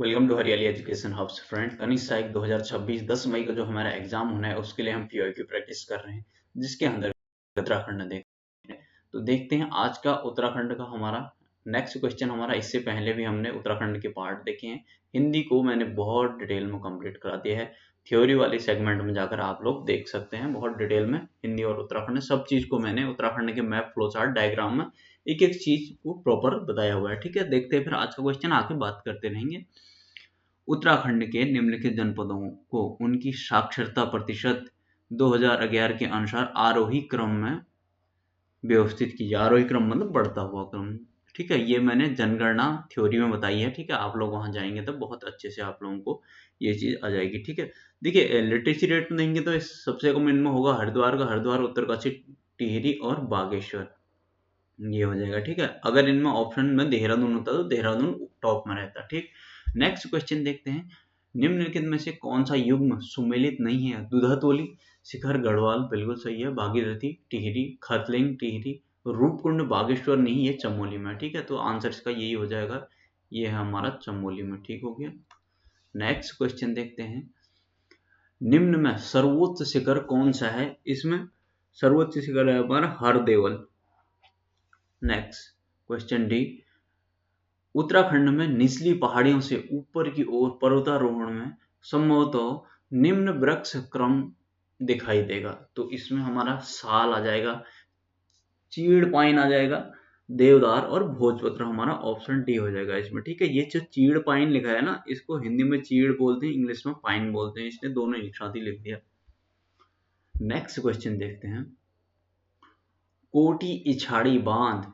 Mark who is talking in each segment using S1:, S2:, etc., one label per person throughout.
S1: Welcome to हरियाली education hubs friend. कनिष्ठ सहायक 2026 10 मई का जो हमारा एग्जाम होना है उसके लिए हम पीओ की प्रैक्टिस कर रहे हैं, जिसके अंदर उत्तराखंड देख रहे हैं। तो देखते हैं आज का उत्तराखंड का हमारा नेक्स्ट क्वेश्चन। हमारा इससे पहले भी हमने उत्तराखंड के पार्ट देखे हैं। हिंदी को मैंने बहुत डिटेल में कंप्लीट करा दिया है। थ्योरी वाली सेगमेंट में जाकर आप लोग देख सकते हैं बहुत डिटेल में हिंदी और उत्तराखंड सब चीज को मैंने उत्तराखंड के मैप, फ्लो चार्ट, डायग्राम में एक एक चीज को प्रॉपर बताया हुआ है। ठीक है, देखते हैं फिर आज का क्वेश्चन, आगे बात करते रहेंगे। उत्तराखंड के निम्नलिखित जनपदों को उनकी साक्षरता प्रतिशत 2011 के अनुसार आरोही क्रम में व्यवस्थित कीजिए। आरोही क्रम मतलब बढ़ता हुआ क्रम। ठीक है, ये मैंने जनगणना थ्योरी में बताई है। ठीक है, आप लोग वहां जाएंगे तो बहुत अच्छे से आप लोगों को ये चीज आ जाएगी। ठीक है, देखिए लिटरेसी रेट में देंगे तो इस सबसे कम इनमें होगा हरिद्वार का, हरिद्वार, उत्तरकाशी, टिहरी और बागेश्वर, ये हो जाएगा। ठीक है, अगर इनमें ऑप्शन में देहरादून होता तो देहरादून टॉप में रहता। ठीक, नेक्स्ट क्वेश्चन देखते हैं। निम्नलिखित में से कौन सा युग्म सुमेलित नहीं है? दुधातोली, शिखर गढ़वाल बिल्कुल सही है, भागीरथी टिहरी, खरलिंग टिहरी, रूपकुंड बागेश्वर नहीं, ये चमोली में। ठीक है, तो आंसर इसका यही हो जाएगा, ये है हमारा चमोली में। ठीक हो गया। नेक्स्ट क्वेश्चन देखते हैं। निम्न में सर्वोच्च शिखर कौन सा है? इसमें सर्वोच्च शिखर है हमारा Hardeval. Next question D. Uttarakhand में निचली पहाड़ियों से ऊपर की ओर पर्वतारोहण में संभवतः निम्न वृक्ष क्रम दिखाई देगा। तो इसमें हमारा साल आ जाएगा, चीड़ पाइन आ जाएगा, देवदार और भोजपत्र हमारा ऑप्शन डी हो जाएगा इसमें। ठीक है, ये जो चीड़ पाइन लिखा है ना, इसको हिंदी में चीड़ बोलते हैं, इंग्लिश में पाइन बोलते हैं, इसने दोनों एक साथ ही लिख दिया। नेक्स्ट क्वेश्चन देखते हैं। कोटी इछाड़ी बांध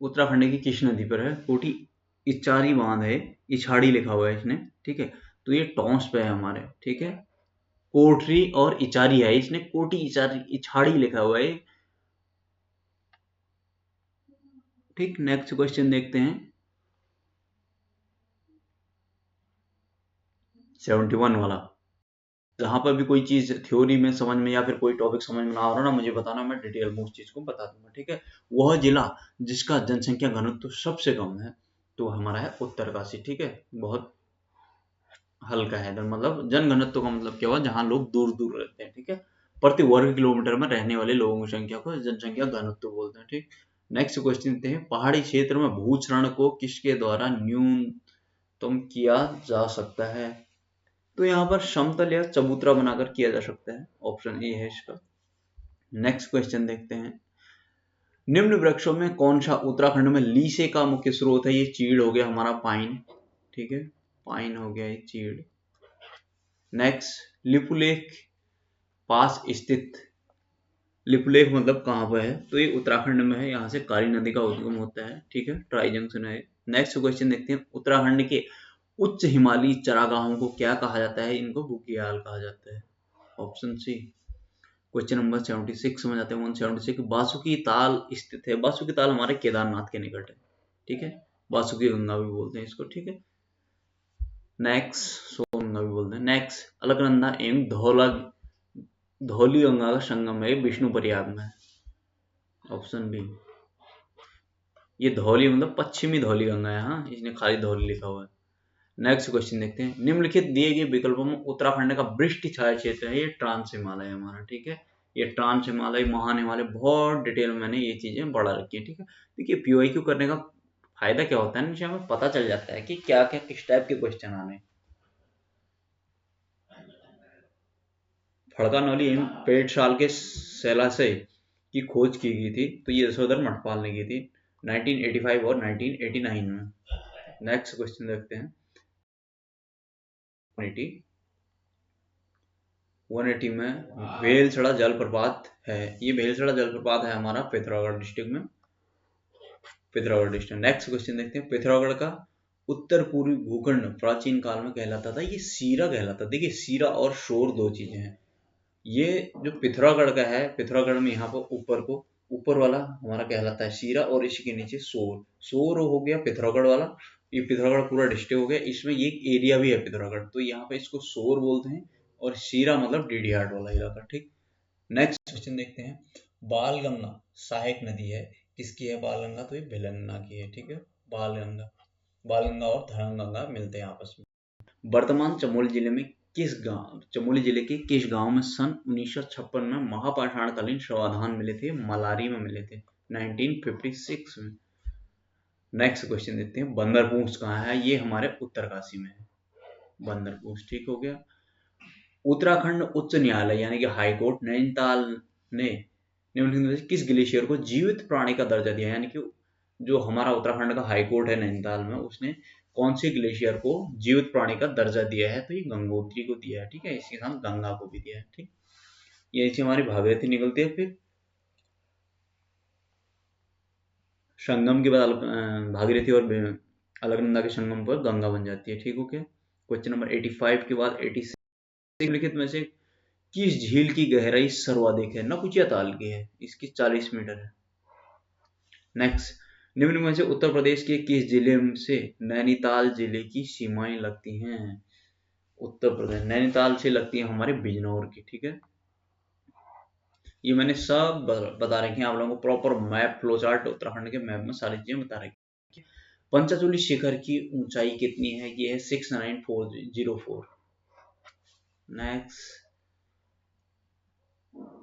S1: उत्तराखंड की किस नदी पर है? कोटी इचारी बांध है, इछाड़ी लिखा हुआ है इसने। ठीक है, तो ये टॉन्स पे है हमारे। ठीक है, कोटरी और इचारी है, इसने कोटी इचारी इछाड़ी लिखा हुआ है। ठीक, नेक्स्ट क्वेश्चन देखते हैं। 71 वाला, जहां पर भी कोई चीज थ्योरी में समझ में या फिर कोई टॉपिक समझ में ना आ रहा ना, मुझे बताना, मैं डिटेल में उस चीज को बता दूंगा। ठीक है, वह जिला जिसका जनसंख्या घनत्व सबसे कम है तो हमारा है उत्तरकाशी। ठीक है, बहुत हल्का है इधर, मतलब जनघनत्व का मतलब क्या हुआ, जहां लोग दूर दूर रहते हैं। ठीक है, प्रति वर्ग किलोमीटर में रहने वाले लोगों की संख्या को जनसंख्या घनत्व बोलते हैं। ठीक, नेक्स्ट क्वेश्चन देते हैं। पहाड़ी क्षेत्र में भूक्षरण को किसके द्वारा न्यूनतम किया जा सकता है? तो यहाँ पर समतल या चबूतरा बनाकर किया जा सकता है, ऑप्शन ए है इसका। नेक्स्ट क्वेश्चन देखते हैं। निम्न वृक्षों में कौन सा उत्तराखंड में लीसे का मुख्य स्रोत है? ये चीड़ हो गया हमारा, पाइन। ठीक है, पाइन हो गया ये चीड़। नेक्स्ट, लिपुलेख पास स्थित, लिपुलेख मतलब कहाँ पर है? तो ये उत्तराखंड में है, यहाँ से काली नदी का उद्गम होता है। ठीक है, ट्राई जंक्शन है। नेक्स्ट क्वेश्चन देखते हैं। उत्तराखंड के उच्च हिमालयी चरागाहों को क्या कहा जाता है? इनको बुग्याल कहा जाता है, ऑप्शन सी। क्वेश्चन नंबर 76 में जाते हैं। 176, बासुकी ताल स्थित है। बासुकी ताल हमारे केदारनाथ के निकट है। ठीक है, बासुकी गंगा भी बोलते हैं इसको। ठीक है, नेक्स्ट, सोन गंगा भी बोलते हैं। नेक्स्ट, अलकनंदा एवं धौली गंगा का संगम है, विष्णु प्रयाग में, ऑप्शन बी। ये धौली मतलब पश्चिमी धौली गंगा है, हाँ, इसने खाली धौली लिखा हुआ है। नेक्स्ट क्वेश्चन देखते हैं। निम्नलिखित दिए गए विकल्पों में उत्तराखंड का वृष्टि छाया क्षेत्र है, ये ट्रांस हिमालय है हमारा। ठीक है, ये ट्रांस हिमालय, महान हिमालय, बहुत डिटेल में मैंने ये चीजें बढ़ा रखी है। ठीक है, देखिए पीओआईक्यू करने का फायदा क्या होता है, नीचे हमें पता चल जाता है कि क्या क्या किस टाइप के क्वेश्चन आने। फड़का नौली पेड़ साल के शैलाशय की खोज की गई थी, तो ये यशोधर मठपाल ने की थी 1985 और 1989 में। नेक्स्ट क्वेश्चन देखते हैं। 180 में भेलसड़ा जलप्रपात है, ये भेलसड़ा जलप्रपात है हमारा पिथौरागढ़ डिस्ट्रिक्ट में, पिथौरागढ़ डिस्ट्रिक्ट। नेक्स्ट क्वेश्चन देखते हैं। पिथौरागढ़ का उत्तर पूर्वी भूखंड प्राचीन काल में कहलाता था, ये सीरा कहलाता। देखिए सीरा और शोर दो चीजें हैं। ये जो पिथौरागढ़ का है, पिथौरागढ़ में यहाँ पर ऊपर को, ऊपर वाला हमारा कहलाता है सीरा और इसी के नीचे सोर। सोर हो गया पिथौरागढ़ वाला, ये पिथौरागढ़ पूरा डिस्ट्रिक्ट हो गया, इसमें ये एक एरिया भी है पिथौरागढ़, तो यहाँ पे इसको सोर बोलते हैं। और सीरा मतलब डीडीहाट वाला इलाका। ठीक, नेक्स्ट क्वेश्चन देखते हैं। बालगंगा सहायक नदी है, किसकी है बालगंगा? तो ये भिलंगना की है। ठीक है, बालगंगा। बालगंगा और धर्मगंगा मिलते हैं आपस में। वर्तमान चमोली जिले के किस गांव में सन 1956 में महापाषाणकालीन शवाधान मिले थे? मलारी में मिले थे 1956 में। नेक्स्ट क्वेश्चन देखते हैं, बंदरपूंछ कहाँ है? ये हमारे उत्तरकाशी में है बंदरपूंछ। ठीक हो गया। उत्तराखंड उच्च न्यायालय यानी कि हाईकोर्ट नैनीताल ने निम्नलिखित में से किस ग्लेशियर को जीवित प्राणी का दर्जा दिया? यानी कि जो हमारा उत्तराखंड का हाईकोर्ट है नैनीताल में, उसने कौन सी ग्लेशियर को जीवित प्राणी का दर्जा दिया है? तो ये गंगोत्री को दिया है। ठीक है, इसके साथ गंगा को भी दिया है। ठीक, ये ऐसी हमारी भागीरथी निकलती है, फिर संगम के बाद भागीरथी और अलकनंदा के संगम पर गंगा बन जाती है। ठीक हो गया। क्वेश्चन नंबर 85 के बाद 86 निम्नलिखित में से किस झील की गहराई सर्वाधिक है? नकुचिया ताल की है, इसकी 40 मीटर है। नेक्स्ट, निम्न में से उत्तर प्रदेश के किस जिले से नैनीताल जिले की सीमाएं लगती हैं? उत्तर प्रदेश नैनीताल से लगती है हमारे बिजनौर की। ठीक है, ये मैंने सब बता रखी है आप लोगों को, proper map flow chart Uttarakhand के मैप में सारी चीजें बता रखी है। पंचाचूली शिखर की ऊंचाई कितनी है? ये है 69404। नेक्स्ट,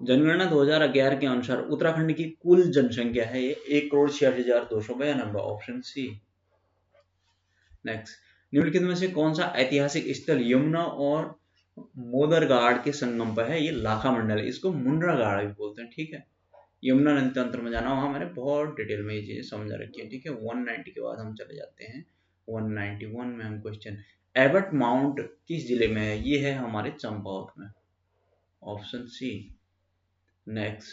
S1: जनगणना 2011 के अनुसार उत्तराखंड की कुल जनसंख्या है ये 1,86,292। Option C. नेक्स्ट, निम्नलिखित में से कौन सा ऐतिहासिक स्थल यमुना और मोदरगाड़ के संगम पर है? ये लाखा मंडल, इसको मुंड्रागाड़ भी बोलते हैं। ठीक है, यमुना नदी तंत्र में जाना, वहां मैंने बहुत डिटेल में ये चीजें समझा रखी है। ठीक है, 190 के बाद हम चले जाते हैं 191 में। हम क्वेश्चन, एबट माउंट किस जिले में है? ये है हमारे चंपावत में। Option C. नेक्स्ट,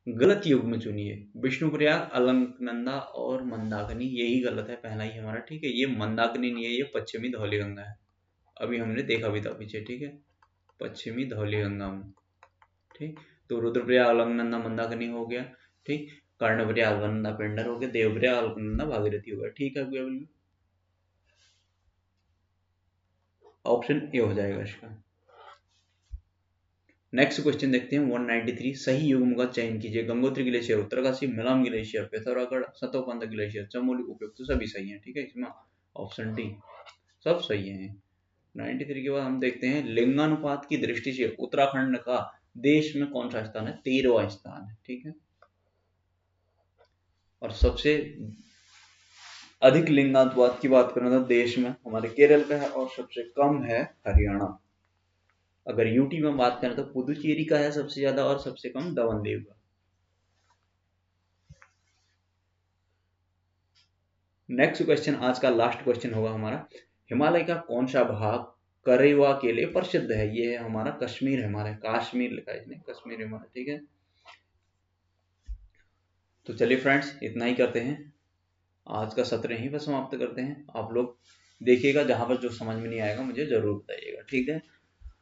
S1: गलत युग्म चुनिए। विष्णुप्रयाग, अलकनंदा और मंदाकिनी, यही गलत है, पहला ही हमारा। ठीक है, ये मंदाकिनी नहीं है, ये पश्चिमी धौलीगंगा है। अभी हमने देखा भी था पीछे। ठीक है, पश्चिमी धौलीगंगा में। ठीक, तो रुद्रप्रयाग, अलकनंदा, मंदाकिनी हो गया। ठीक, कर्णप्रयाग, अलकनंदा, पिंडर हो गया। देवप्रयाग, अलकनंदा, भागीरथी हो गया। ठीक है, बिल्कुल ऑप्शन ए हो जाएगा इसका। नेक्स्ट क्वेश्चन देखते हैं 193, सही युग्म का चयन कीजिए। Gangotri glacier, Uttarkashi, Milam glacier, Pithoragarh, Satopanth glacier, Chamoli, उपयुक्त तो सभी सही हैं। ठीक है, इसमें ऑप्शन डी सब सही है। 93 के बाद हम देखते हैं, लिंगानुपात की दृष्टि से उत्तराखंड का देश में कौन सा स्थान है? 13वां स्थान है। ठीक है, और सबसे अधिक लिंगानुपात की बात करें तो देश में हमारे केरल का है, और सबसे कम है हरियाणा। अगर यूटी में बात करें तो पुदुचेरी का है सबसे ज्यादा, और सबसे कम दमन दीव का। नेक्स्ट क्वेश्चन, आज का लास्ट क्वेश्चन होगा हमारा, हिमालय का कौन सा भाग करेवा के लिए प्रसिद्ध है? ये है हमारा कश्मीर है, हमारा काश्मीर लिखा है इसने, कश्मीर हमारा। ठीक है, तो चलिए फ्रेंड्स, इतना ही करते हैं, आज का सत्र यहीं पर समाप्त करते हैं। आप लोग देखिएगा, जहां पर जो समझ में नहीं आएगा मुझे जरूर बताइएगा। ठीक है,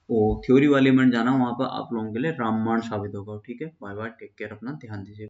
S1: वो थ्योरी वाले में जाना, वहां पर आप लोगों के लिए रामबाण साबित होगा। ठीक है, बाय बाय, टेक केयर, अपना ध्यान दीजिएगा।